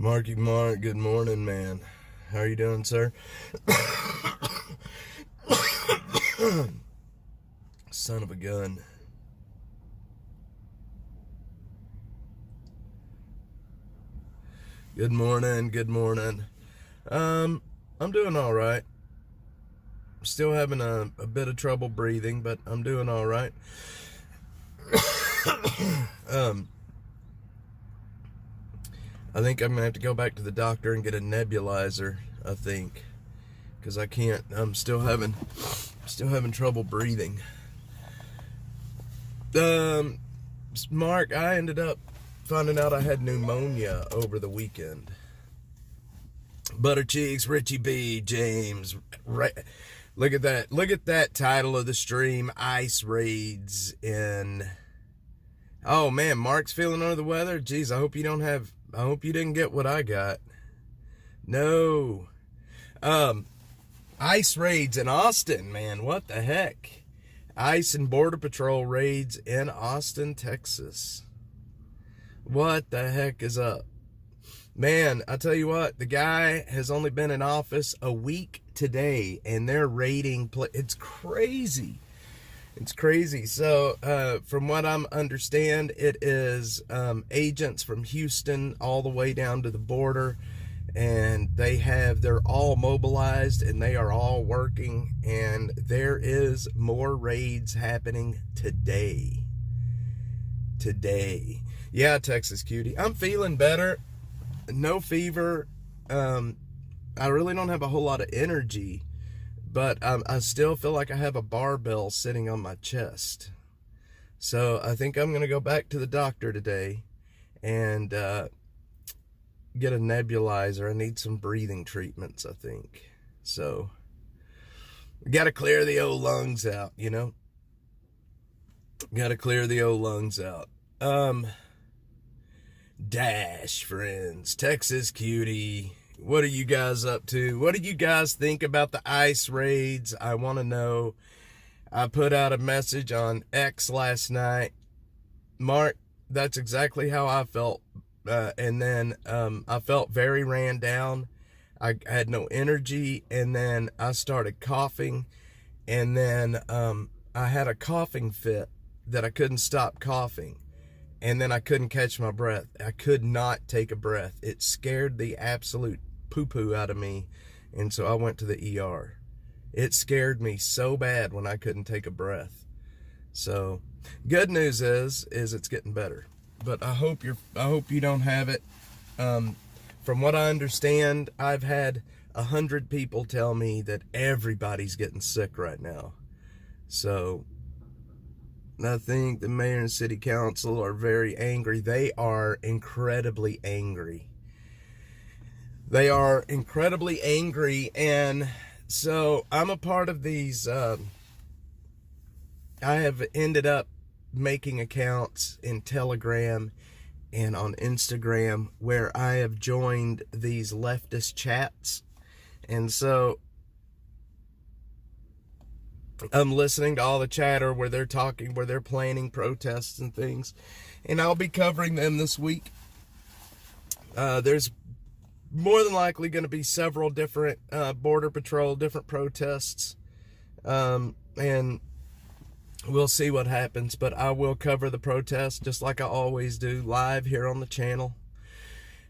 Marky Mark, good morning, man. How are you doing, sir? Son of a gun. Good morning, good morning. I'm doing all right. Still having a bit of trouble breathing, but I'm doing all right. I think I'm gonna have to go back to the doctor and get a nebulizer, I think, because I can't. I'm still having trouble breathing. Mark, I ended up finding out I had pneumonia over the weekend. Butter Cheeks, Richie B, James, look at that. Look at that title of the stream, Ice Raids in... Oh man, Mark's feeling under the weather? Jeez, I hope you didn't get what I got. No. Ice raids in Austin, man, what the heck? ICE and Border Patrol raids in Austin, Texas. What the heck is up? Man, I tell you what, the guy has only been in office a week today, and they're raiding. It's crazy. It's crazy. So, from what I understand, it is agents from Houston all the way down to the border, and they're all mobilized and they are all working, and there is more raids happening today. Yeah, Texas cutie. I'm feeling better. No fever. I really don't have a whole lot of energy, but I still feel like I have a barbell sitting on my chest. So I think I'm going to go back to the doctor today and get a nebulizer. I need some breathing treatments, I think. So we got to clear the old lungs out, you know? Got to clear the old lungs out. Dash, friends. Texas cutie. What are you guys up to? What do you guys think about the ICE raids? I want to know. I put out a message on X last night. Mark, that's exactly how I felt. And then I felt very ran down. I had no energy. And then I started coughing. And then I had a coughing fit that I couldn't stop coughing. And then I couldn't catch my breath. I could not take a breath. It scared the absolute poo-poo out of me. And so I went to the ER. It scared me so bad when I couldn't take a breath. So good news is it's getting better. But I hope you don't have it. From what I understand, I've had 100 people tell me that everybody's getting sick right now. So I think the mayor and city council are very angry. They are incredibly angry. And so I'm a part of these. I have ended up making accounts in Telegram and on Instagram where I have joined these leftist chats. And so I'm listening to all the chatter where they're talking, where they're planning protests and things. And I'll be covering them this week. There's more than likely going to be several different Border Patrol, different protests. And we'll see what happens. But I will cover the protests just like I always do, live here on the channel.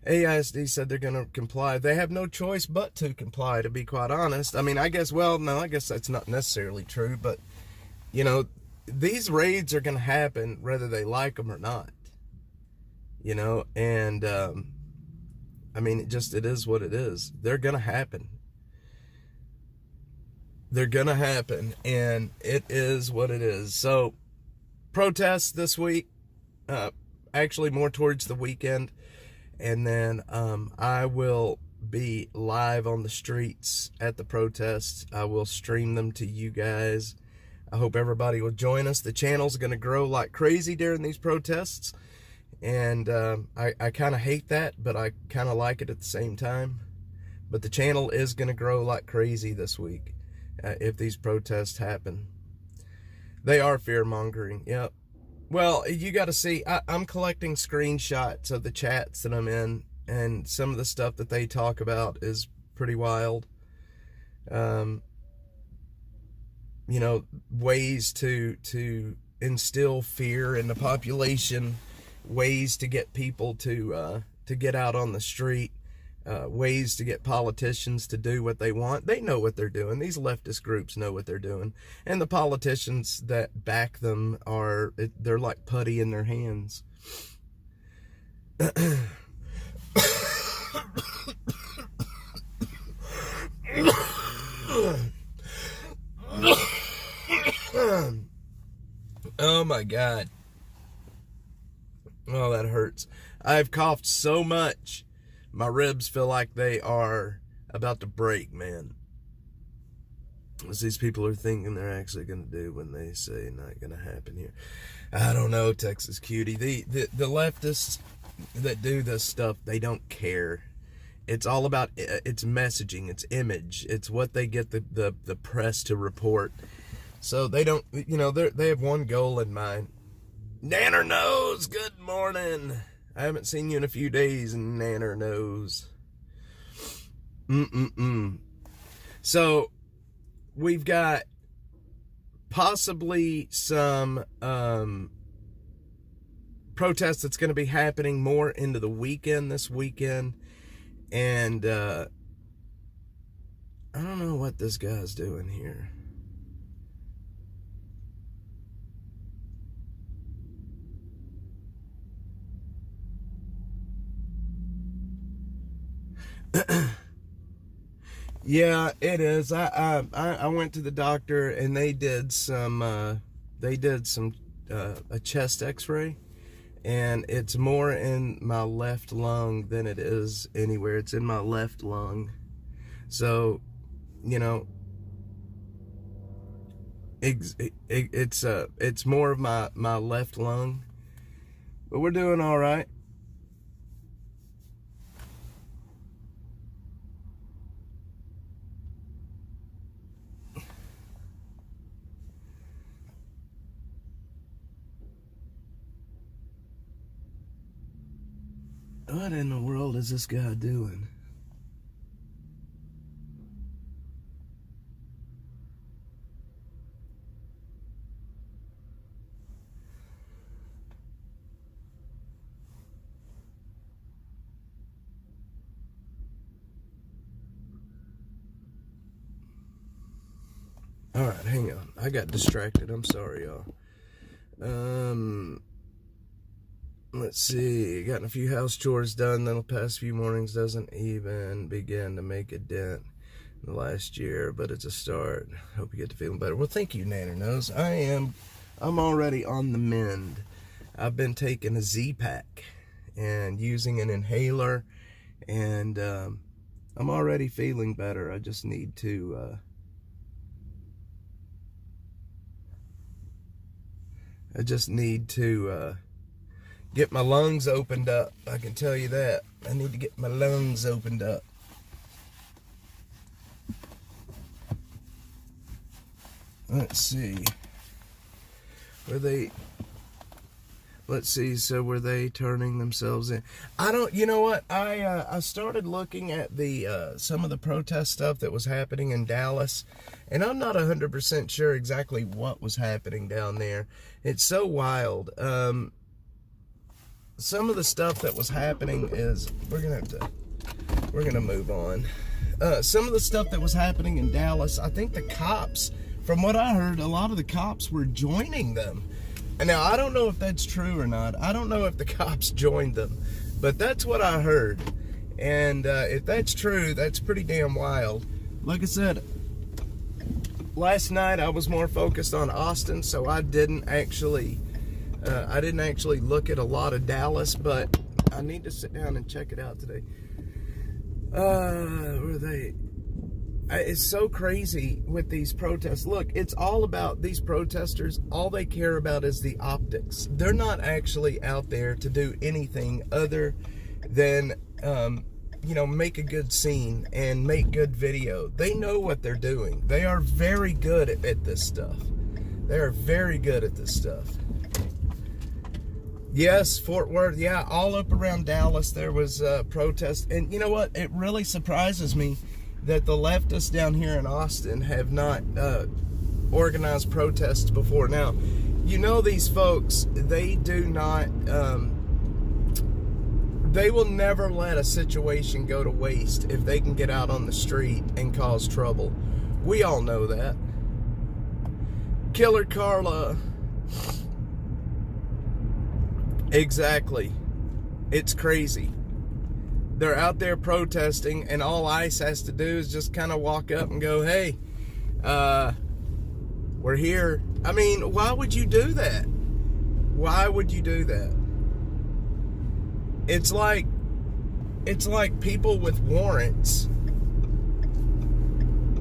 AISD said they're going to comply. They have no choice but to comply, to be quite honest. I mean, I guess that's not necessarily true, but, you know, these raids are going to happen whether they like them or not, you know, and, I mean, it is what it is. They're going to happen. And it is what it is. So protests this week, actually more towards the weekend, and then I will be live on the streets at the protests. I will stream them to you guys. I hope everybody will join us. The channel's going to grow like crazy during these protests, and I kind of hate that, but I kind of like it at the same time. But the channel is going to grow like crazy this week if these protests happen. They are fear-mongering, yep. Well, you got to see, I'm collecting screenshots of the chats that I'm in, and some of the stuff that they talk about is pretty wild. You know, ways to instill fear in the population, ways to get people to get out on the street, ways to get politicians to do what they want. They know what they're doing. These leftist groups know what they're doing. And the politicians that back them they're like putty in their hands. Oh my God. Oh, that hurts. I've coughed so much. My ribs feel like they are about to break, man. As these people are thinking they're actually going to do when they say not going to happen here. I don't know, Texas Cutie. The leftists that do this stuff, they don't care. It's all about it's messaging, it's image, it's what they get the press to report. So they don't, you know, they have one goal in mind. Nanner knows, good morning. I haven't seen you in a few days, and Nanner knows. So we've got possibly some protests that's going to be happening more into the weekend this weekend. And I don't know what this guy's doing here. Yeah, it is. I went to the doctor and they did some a chest x-ray, and it's more in my left lung than it is anywhere. It's in my left lung. So, you know, it's more of my left lung. But we're doing all right. What in the world is this guy doing? All right, hang on. I got distracted. I'm sorry, y'all. Let's see. Gotten a few house chores done. Then the past few mornings doesn't even begin to make a dent in the last year, but it's a start. Hope you get to feeling better. Well, thank you, Nanner Knows. I'm already on the mend. I've been taking a Z-Pack and using an inhaler, and I'm already feeling better. I just need to get my lungs opened up. I can tell you that. I need to get my lungs opened up. Let's see. So were they turning themselves in? You know what? I started looking at some of the protest stuff that was happening in Dallas, and I'm not 100% sure exactly what was happening down there. It's so wild. Some of the stuff that was happening is, we're gonna move on. Some of the stuff that was happening in Dallas, I think the cops, from what I heard, a lot of the cops were joining them. And now, I don't know if that's true or not. I don't know if the cops joined them, but that's what I heard. And if that's true, that's pretty damn wild. Like I said, last night I was more focused on Austin, so I didn't actually I didn't actually look at a lot of Dallas, but I need to sit down and check it out today. Where are they? It's so crazy with these protests. Look, it's all about these protesters. All they care about is the optics. They're not actually out there to do anything other than, make a good scene and make good video. They know what they're doing. They are very good at this stuff. They are very good at this stuff. Yes, Fort Worth. Yeah, all up around Dallas there was protests. And you know what? It really surprises me that the leftists down here in Austin have not organized protests before. Now, you know these folks, they do not, they will never let a situation go to waste if they can get out on the street and cause trouble. We all know that. Killer Carla. Exactly. It's crazy. They're out there protesting, and all ICE has to do is just kind of walk up and go, hey, we're here. I mean, why would you do that? Why would you do that? It's like people with warrants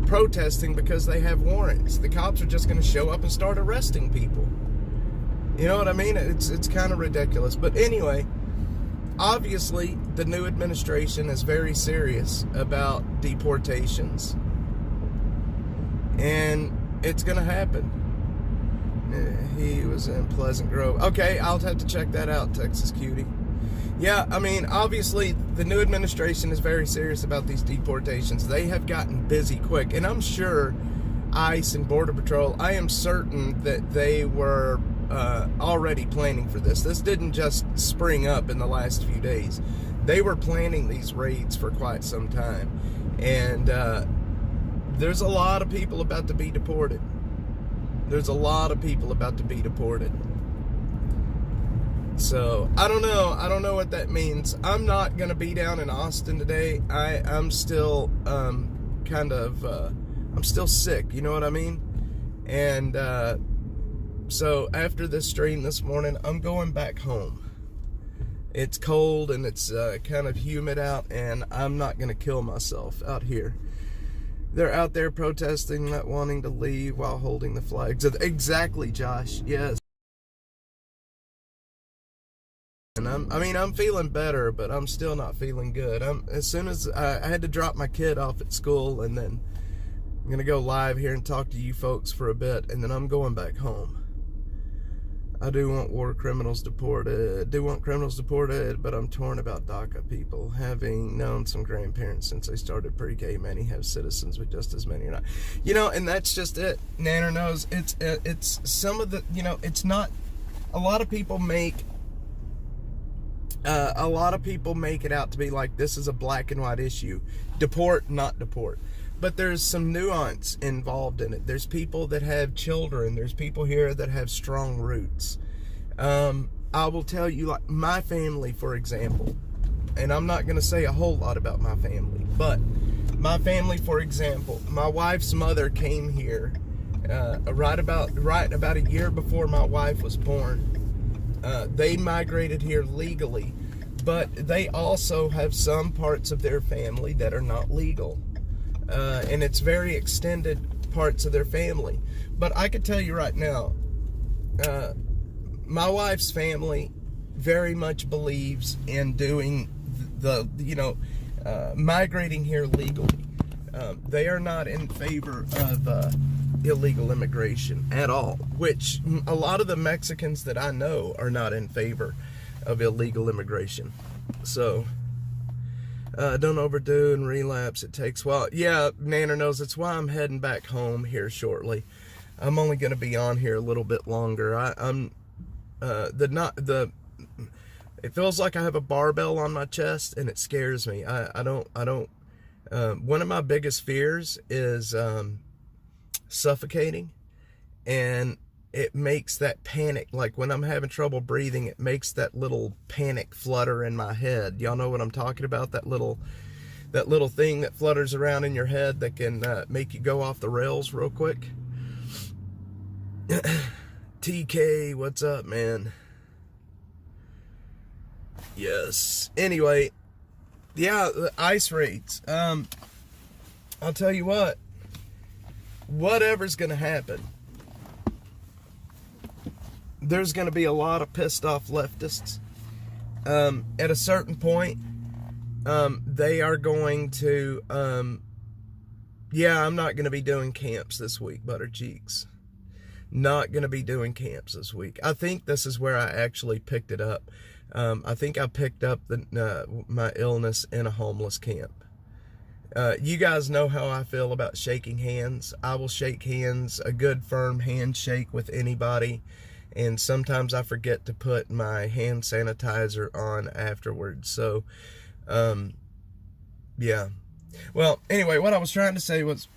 protesting because they have warrants. The cops are just going to show up and start arresting people. You know what I mean? It's kind of ridiculous. But anyway, obviously, the new administration is very serious about deportations. And it's going to happen. He was in Pleasant Grove. Okay, I'll have to check that out, Texas Cutie. Yeah, I mean, obviously, the new administration is very serious about these deportations. They have gotten busy quick. And I'm sure ICE and Border Patrol, I am certain that they were already planning for this. This didn't just spring up in the last few days. They were planning these raids for quite some time. And there's a lot of people about to be deported. There's a lot of people about to be deported. So, I don't know. I don't know what that means. I'm not going to be down in Austin today. I'm still I'm still sick, you know what I mean? And so after this stream this morning, I'm going back home. It's cold and it's kind of humid out, and I'm not going to kill myself out here. They're out there protesting, not wanting to leave while holding the flags. Exactly, Josh. Yes. And I'm feeling better, but I'm still not feeling good. As soon as I had to drop my kid off at school, and then I'm going to go live here and talk to you folks for a bit, and then I'm going back home. I do want war criminals deported. But I'm torn about DACA people. Having known some grandparents since I started pre-K, many have citizens, but just as many are not. You know, and that's just it. Nanner knows. It's some of the, it's not, a lot of people make it out to be like this is a black and white issue. Deport, not deport. But there's some nuance involved in it. There's people that have children. There's people here that have strong roots. I will tell you, like my family, for example, and I'm not going to say a whole lot about my family, but my family, for example, my wife's mother came here right about a year before my wife was born. They migrated here legally, but they also have some parts of their family that are not legal. And it's very extended parts of their family. But I can tell you right now, my wife's family very much believes in doing migrating here legally. They are not in favor of illegal immigration at all, which a lot of the Mexicans that I know are not in favor of illegal immigration. So, don't overdo and relapse. It takes a while. Yeah, Nanner knows. It's why I'm heading back home here shortly. I'm only going to be on here a little bit longer. It feels like I have a barbell on my chest, and it scares me. I don't. One of my biggest fears is suffocating, and it makes that panic, like when I'm having trouble breathing, it makes that little panic flutter in my head. Y'all know what I'm talking about? That little thing that flutters around in your head that can make you go off the rails real quick. TK, what's up, man? Yes. Anyway, yeah, the ice raids. I'll tell you what. Whatever's going to happen, there's going to be a lot of pissed off leftists. At a certain point, they are going to, yeah, I'm not going to be doing camps this week, butter cheeks. Not going to be doing camps this week. I think this is where I actually picked it up. I think I picked up my illness in a homeless camp. You guys know how I feel about shaking hands. I will shake hands, a good firm handshake with anybody. And sometimes I forget to put my hand sanitizer on afterwards. So, yeah. Well, anyway, what I was trying to say was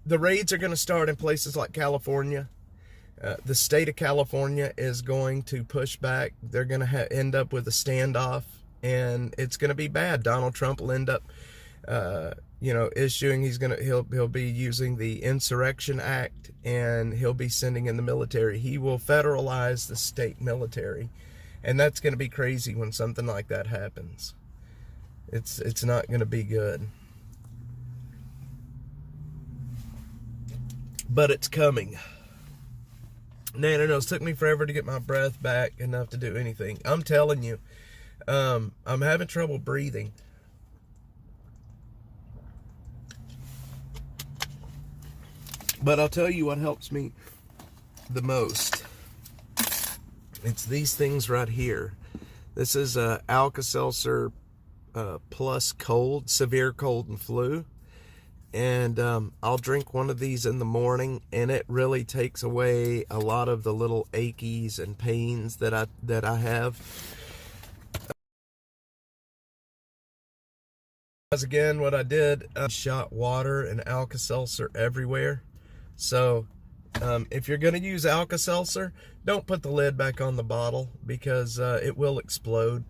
the raids are going to start in places like California. The state of California is going to push back. They're going to end up with a standoff, and it's going to be bad. Donald Trump will end up, issuing. He'll be using the Insurrection Act, and he'll be sending in the military. He will federalize the state military, and that's going to be crazy when something like that happens. It's not going to be good. But it's coming. Nana knows, took me forever to get my breath back enough to do anything. I'm telling you, I'm having trouble breathing. But I'll tell you what helps me the most. It's these things right here. This is Alka-Seltzer plus cold, severe cold and flu. And I'll drink one of these in the morning, and it really takes away a lot of the little aches and pains that I have. As again, what I did, shot water and Alka-Seltzer everywhere. So if you're going to use Alka-Seltzer, don't put the lid back on the bottle, because it will explode.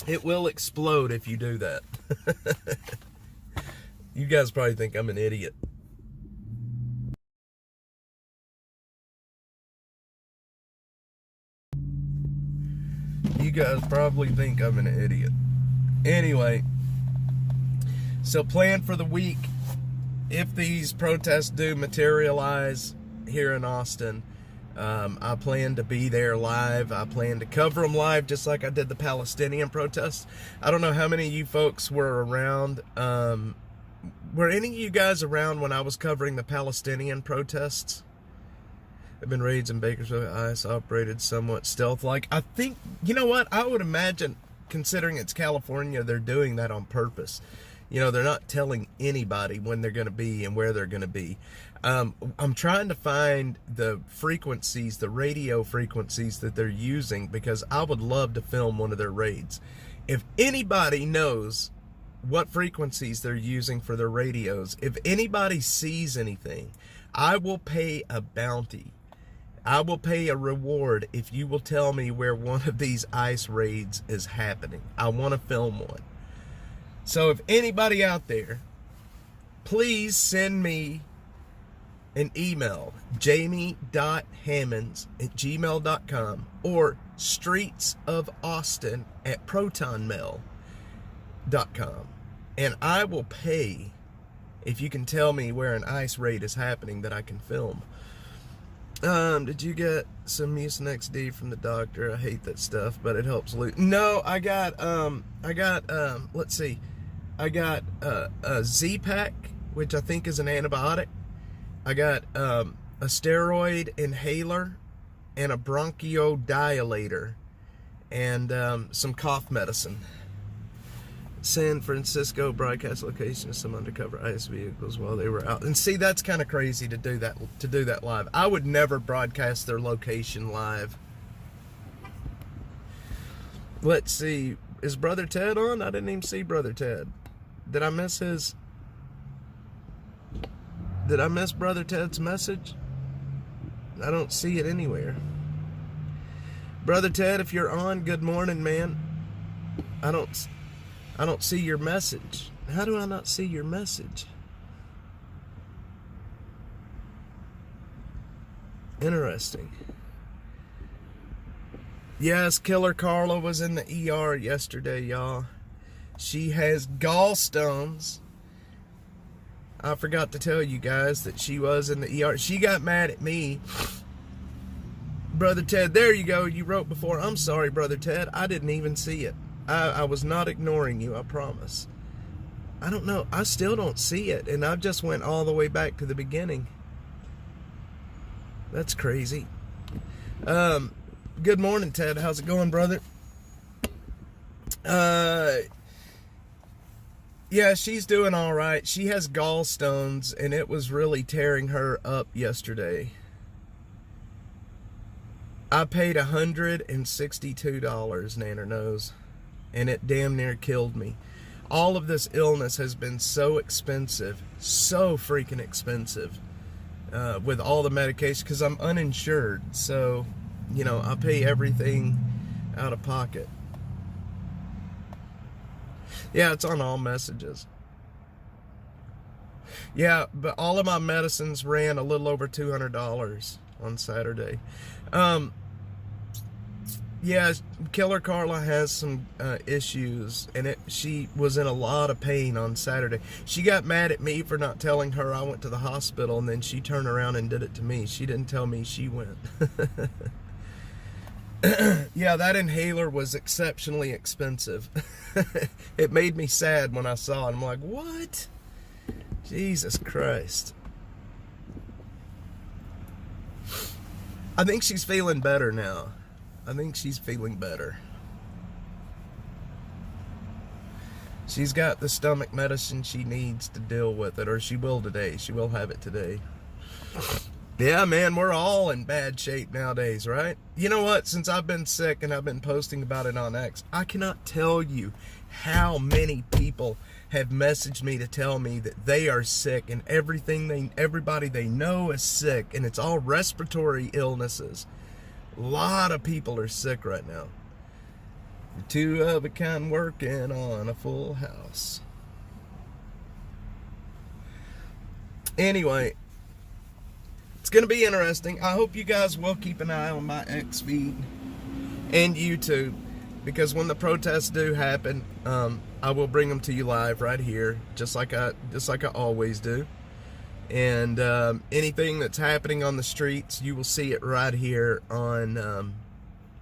It will explode if you do that. You guys probably think I'm an idiot. You guys probably think I'm an idiot. Anyway, so plan for the week. If these protests do materialize here in Austin, I plan to be there live. I plan to cover them live, just like I did the Palestinian protests. I don't know how many of you folks were around. Were any of you guys around when I was covering the Palestinian protests? There have been raids in Bakersfield. ICE operated somewhat stealth-like. I think, you know what? I would imagine, considering it's California, they're doing that on purpose. You know, they're not telling anybody when they're going to be and where they're going to be. I'm trying to find the frequencies, the radio frequencies that they're using, because I would love to film one of their raids. If anybody knows what frequencies they're using for their radios, if anybody sees anything, I will pay a bounty. I will pay a reward if you will tell me where one of these ICE raids is happening. I want to film one. So if anybody out there, please send me an email, jamie.hammonds@gmail.com or streetsofaustin@protonmail.com, and I will pay if you can tell me where an ICE raid is happening that I can film. Did you get some Mucinex D from the doctor? I hate that stuff, but it helps lose. No, I got let's see. I got a Z-Pack, which I think is an antibiotic. I got a steroid inhaler and a bronchodilator and some cough medicine. San Francisco broadcast location of some undercover ICE vehicles while they were out. And see, that's kind of crazy to do that live. I would never broadcast their location live. Let's see. Is Brother Ted on? I didn't even see Brother Ted. Did I miss Brother Ted's message? I don't see it anywhere. Brother Ted, if you're on, good morning, man. I don't see your message. How do I not see your message? Interesting. Yes, Killer Carla was in the ER yesterday, y'all. She has gallstones. I forgot to tell you guys that she was in the ER. She got mad at me. Brother Ted, there you go. You wrote before. I'm sorry, Brother Ted. I didn't even see it. I was not ignoring you, I promise. I don't know. I still don't see it. And I just went all the way back to the beginning. That's crazy. Good morning, Ted. How's it going, brother? Yeah, she's doing all right. She has gallstones, and it was really tearing her up yesterday. I paid $162, Nanner knows, and it damn near killed me. All of this illness has been so expensive, so freaking expensive, with all the medication, because I'm uninsured, so, you know, I pay everything out of pocket. Yeah, it's on all messages. Yeah, but all of my medicines ran a little over $200 on Saturday. Yeah, Killer Carla has some issues, and she was in a lot of pain on Saturday. She got mad at me for not telling her I went to the hospital, and then she turned around and did it to me. She didn't tell me she went. Yeah, that inhaler was exceptionally expensive. It made me sad when I saw it. I'm like, what? Jesus Christ. I think she's feeling better now. I think she's feeling better. She's got the stomach medicine she needs to deal with it, or she will today. She will have it today. Yeah, man, we're all in bad shape nowadays, right? You know what? Since I've been sick and I've been posting about it on X, I cannot tell you how many people have messaged me to tell me that they are sick, and everybody they know is sick, and it's all respiratory illnesses. A lot of people are sick right now. Two of a kind working on a full house. Anyway, it's going to be interesting. I hope you guys will keep an eye on my X feed and YouTube, because when the protests do happen, I will bring them to you live right here, just like I always do. And anything that's happening on the streets, you will see it right here on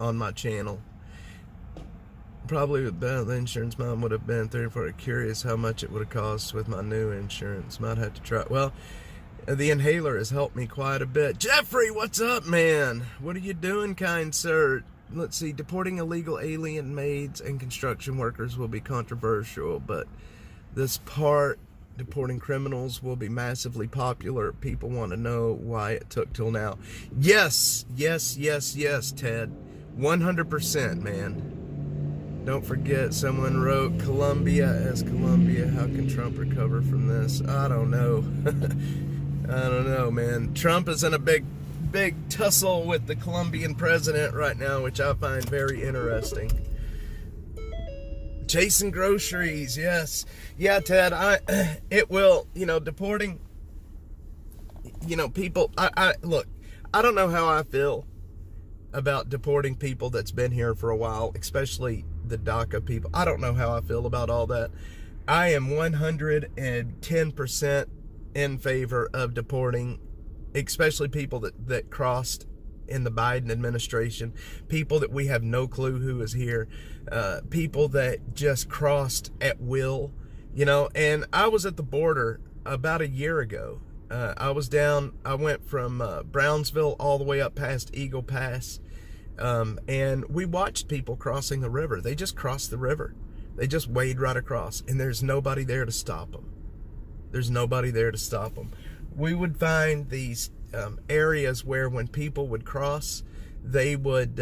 my channel. Probably with the insurance, mine would have been 34. Curious how much it would have cost with my new insurance. Might have to try. Well, the inhaler has helped me quite a bit. Jeffrey, what's up, man? What are you doing, kind sir? Let's see. Deporting illegal alien maids and construction workers will be controversial, but this part, deporting criminals, will be massively popular. People want to know why it took till now. Yes, yes, yes, yes, Ted. 100%, man. Don't forget, someone wrote Colombia as Colombia. How can Trump recover from this? I don't know. I don't know, man. Trump is in a big tussle with the Colombian president right now, which I find very interesting. Chasing groceries, yes. Yeah, Ted, it will, deporting, people. Look, I don't know how I feel about deporting people that's been here for a while, especially the DACA people. I don't know how I feel about all that. I am 110% in favor of deporting, especially people that crossed in the Biden administration, people that we have no clue who is here, people that just crossed at will, and I was at the border about a year ago. I went from Brownsville all the way up past Eagle Pass, and we watched people crossing the river. They just crossed the river. They just wade right across, and there's nobody there to stop them. There's nobody there to stop them. We would find these areas where when people would cross, they would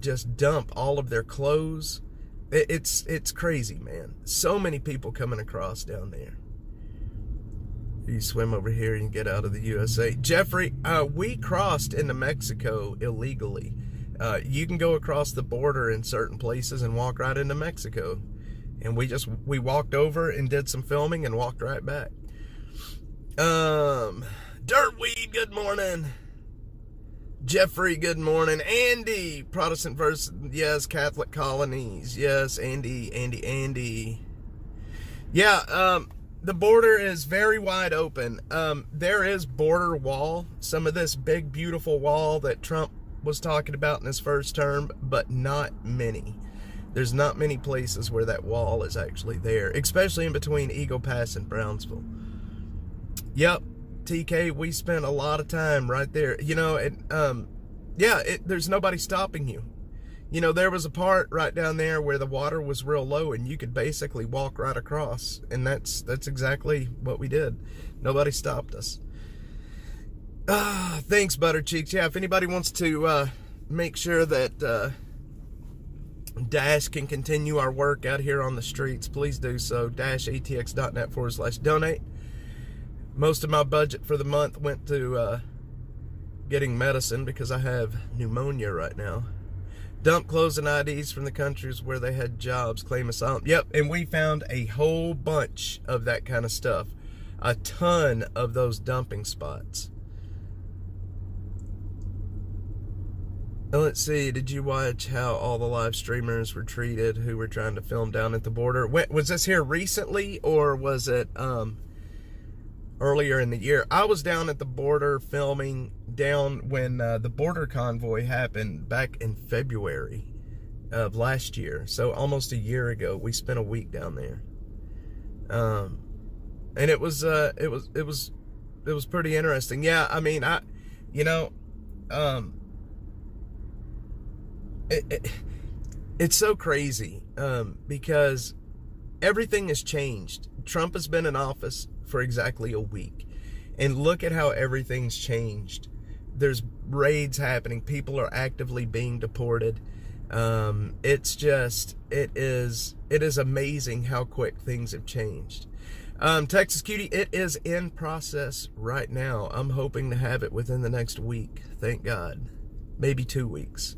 just dump all of their clothes. It's crazy, man. So many people coming across down there. You swim over here and get out of the USA. Jeffrey, we crossed into Mexico illegally. You can go across the border in certain places and walk right into Mexico. And we walked over and did some filming and walked right back. Dirtweed, good morning. Jeffrey, good morning. Andy, Protestant versus, yes, Catholic colonies. Yes, Andy. Yeah, the border is very wide open. There is border wall, some of this big, beautiful wall that Trump was talking about in his first term, but not many. There's not many places where that wall is actually there, especially in between Eagle Pass and Brownsville. Yep, TK, we spent a lot of time right there. You know, there's nobody stopping you. You know, there was a part right down there where the water was real low and you could basically walk right across. And that's exactly what we did. Nobody stopped us. Thanks, Butter Cheeks. Yeah, if anybody wants to make sure that Dash can continue our work out here on the streets, please do so. dashatx.net/donate. Most of my budget for the month went to getting medicine because I have pneumonia right now. Dump clothes and IDs from the countries where they had jobs, claim asylum. Yep, and we found a whole bunch of that kind of stuff. A ton of those dumping spots. Let's see, did you watch how all the live streamers were treated who were trying to film down at the border? Was this here recently, or was it earlier in the year? I was down at the border filming down when the border convoy happened back in February of last year. So almost a year ago, we spent a week down there. And it was pretty interesting. Yeah, I mean, it's so crazy because everything has changed. Trump has been in office for exactly a week, and look at how everything's changed. There's raids happening. People are actively being deported. It is amazing how quick things have changed. Texas Cutie, it is in process right now. I'm hoping to have it within the next week. Thank God. Maybe 2 weeks.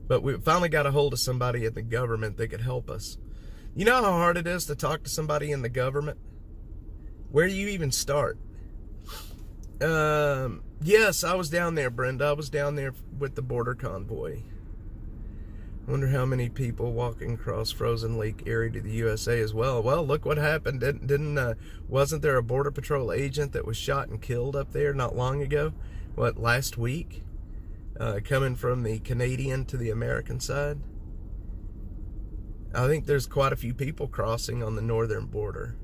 But we finally got a hold of somebody in the government that could help us. You know how hard it is to talk to somebody in the government? Where do you even start? Yes, I was down there, Brenda. I was down there with the border convoy. I wonder how many people walking across frozen Lake Erie to the USA as well. Well, look what happened. Wasn't there a Border Patrol agent that was shot and killed up there not long ago? What, last week? Coming from the Canadian to the American side. I think there's quite a few people crossing on the northern border.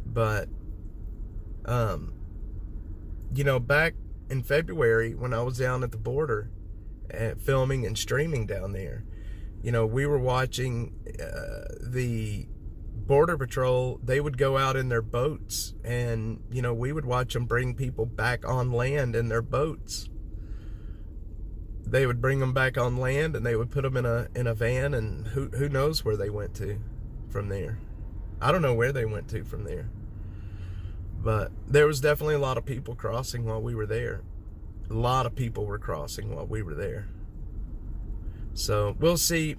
But, you know, back in February when I was down at the border filming and streaming down there, you know, we were watching the Border Patrol. They would go out in their boats and, you know, we would watch them bring people back on land in their boats. They would bring them back on land and they would put them in a van, and who knows where they went to from there. I don't know where they went to from there. But there was definitely a lot of people crossing while we were there. A lot of people were crossing while we were there. So we'll see.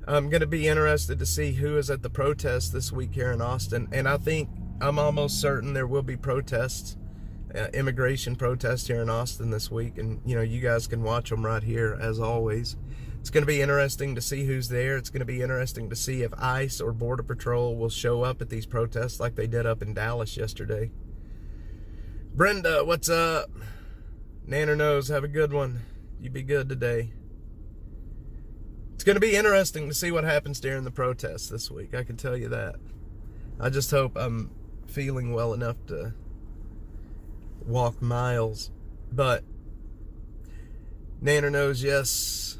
I'm going to be interested to see who is at the protest this week here in Austin. And I'm almost certain there will be protests. Immigration protest here in Austin this week, and you know, you guys can watch them right here as always. It's going to be interesting to see who's there. It's going to be interesting to see if ICE or Border Patrol will show up at these protests like they did up in Dallas yesterday. Brenda, what's up? Nanner knows, have a good one. You be good today. It's going to be interesting to see what happens during the protests this week, I can tell you that. I just hope I'm feeling well enough to walk miles. But Nanner knows, yes.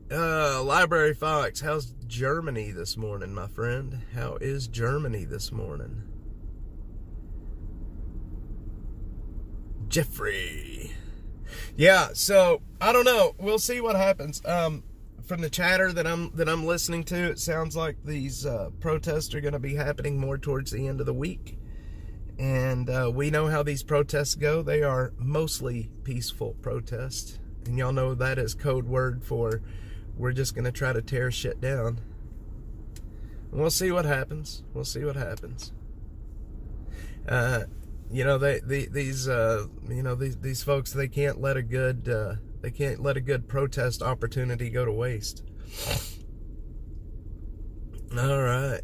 Library Fox, how's Germany this morning, my friend? How is Germany this morning? Jeffrey. Yeah, so I don't know. We'll see what happens. From the chatter that I'm listening to, it sounds like these protests are going to be happening more towards the end of the week. And we know how these protests go. They are mostly peaceful protests. And y'all know that is code word for we're just going to try to tear shit down. And we'll see what happens. We'll see what happens. You know, these folks, they can't let a good They can't let a good protest opportunity go to waste. All right.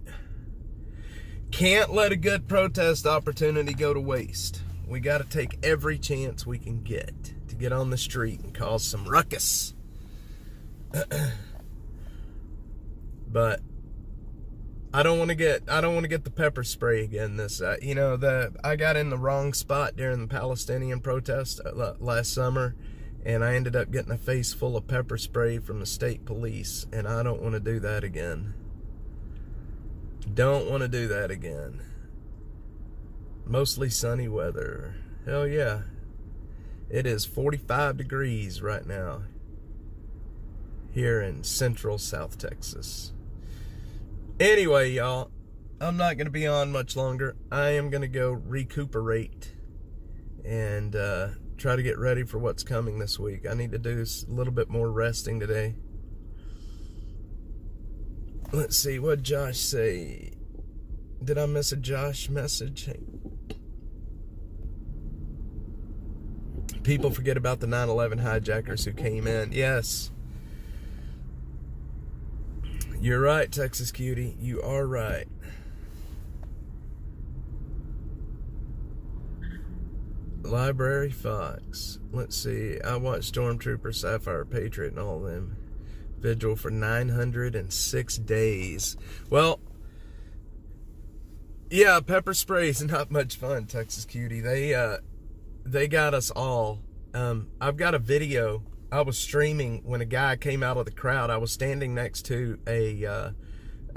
Can't let a good protest opportunity go to waste. We got to take every chance we can get to get on the street and cause some ruckus. But I don't want to get the pepper spray again. I got in the wrong spot during the Palestinian protest last summer, and I ended up getting a face full of pepper spray from the state police, and I don't want to do that again. Don't want to do that again. Mostly sunny weather. Hell yeah. It is 45 degrees right now here in central South Texas. Anyway, y'all, I'm not going to be on much longer. I am going to go recuperate and try to get ready for what's coming this week. I need to do a little bit more resting today. Let's see, what'd Josh say? Did I miss a Josh message? People forget about the 9/11 hijackers who came in. Yes. You're right, Texas Cutie. You are right. Library Fox. Let's see. I watched Stormtrooper, Sapphire Patriot, and all of them. Vigil for 906 days. Well, yeah, pepper spray is not much fun, Texas Cutie. They got us all. I've got a video. I was streaming when a guy came out of the crowd. I was standing next to a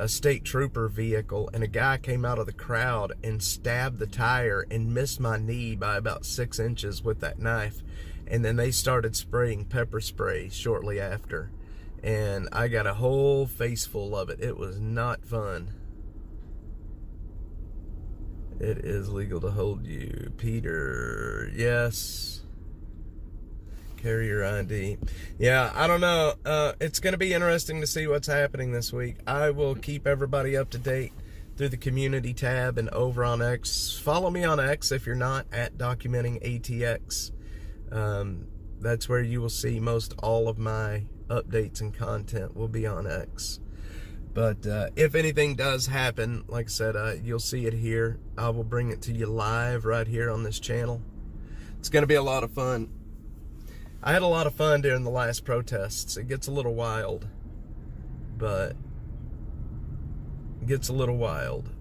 state trooper vehicle, and a guy came out of the crowd and stabbed the tire and missed my knee by about 6 inches with that knife. And then they started spraying pepper spray shortly after. And I got a whole face full of it. It was not fun. It is legal to hold you. Peter, yes. Carry your ID. Yeah, I don't know. It's going to be interesting to see what's happening this week. I will keep everybody up to date through the community tab and over on X. Follow me on X if you're not, at Documenting ATX. That's where you will see most all of my updates and content will be on X. But if anything does happen, like I said, you'll see it here. I will bring it to you live right here on this channel. It's going to be a lot of fun. I had a lot of fun during the last protests. It gets a little wild, but it gets a little wild.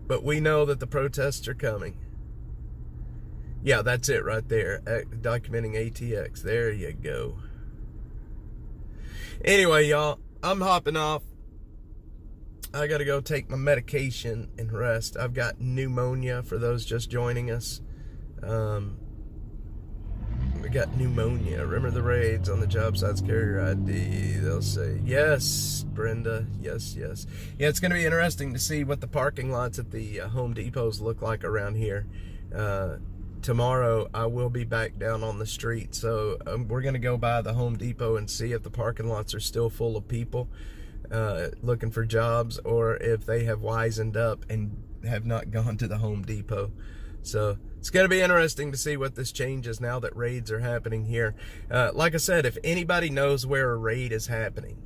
But we know that the protests are coming. Yeah, that's it right there. Documenting ATX. There you go. Anyway, y'all, I'm hopping off. I got to go take my medication and rest. I've got pneumonia for those just joining us. We got pneumonia. Remember the raids on the job sites, carrier ID. They'll say, yes, Brenda, yes, yes. Yeah, it's going to be interesting to see what the parking lots at the Home Depots look like around here. Tomorrow, I will be back down on the street, so we're going to go by the Home Depot and see if the parking lots are still full of people looking for jobs, or if they have wisened up and have not gone to the Home Depot. So it's going to be interesting to see what this changes now that raids are happening here. Like I said, if anybody knows where a raid is happening,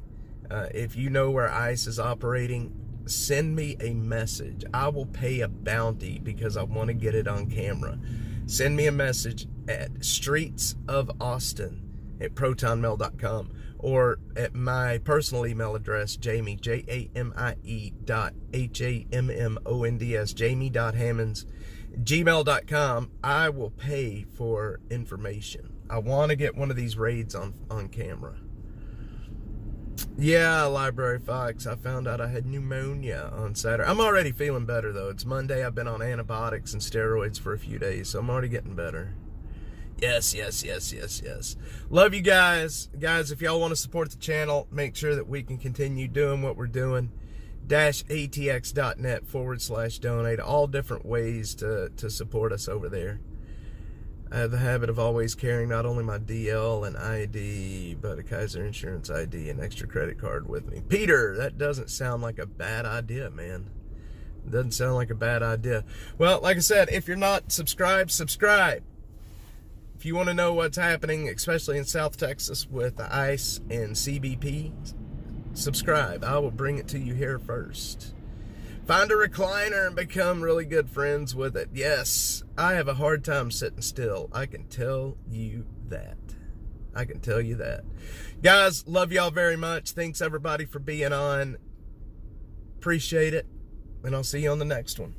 if you know where ICE is operating, send me a message. I will pay a bounty because I want to get it on camera. Send me a message at streetsofaustin@protonmail.com or at my personal email address, Jamie, JAMIE.HAMMONDS, jamie.hammonds@gmail.com. I will pay for information. I want to get one of these raids on camera. Yeah, Library Fox, I found out I had pneumonia on Saturday. I'm already feeling better, though. It's Monday. I've been on antibiotics and steroids for a few days, so I'm already getting better. Yes, yes, yes, yes, yes. Love you guys. Guys, if y'all want to support the channel, make sure that we can continue doing what we're doing. -atx.net/donate. All different ways to support us over there. I have the habit of always carrying not only my DL and ID, but a Kaiser Insurance ID and extra credit card with me. Peter, that doesn't sound like a bad idea, man. It doesn't sound like a bad idea. Well, like I said, if you're not subscribed, subscribe. If you want to know what's happening, especially in South Texas with the ICE and CBP, subscribe. I will bring it to you here first. Find a recliner and become really good friends with it. Yes, I have a hard time sitting still. I can tell you that. I can tell you that. Guys, love y'all very much. Thanks everybody for being on. Appreciate it. And I'll see you on the next one.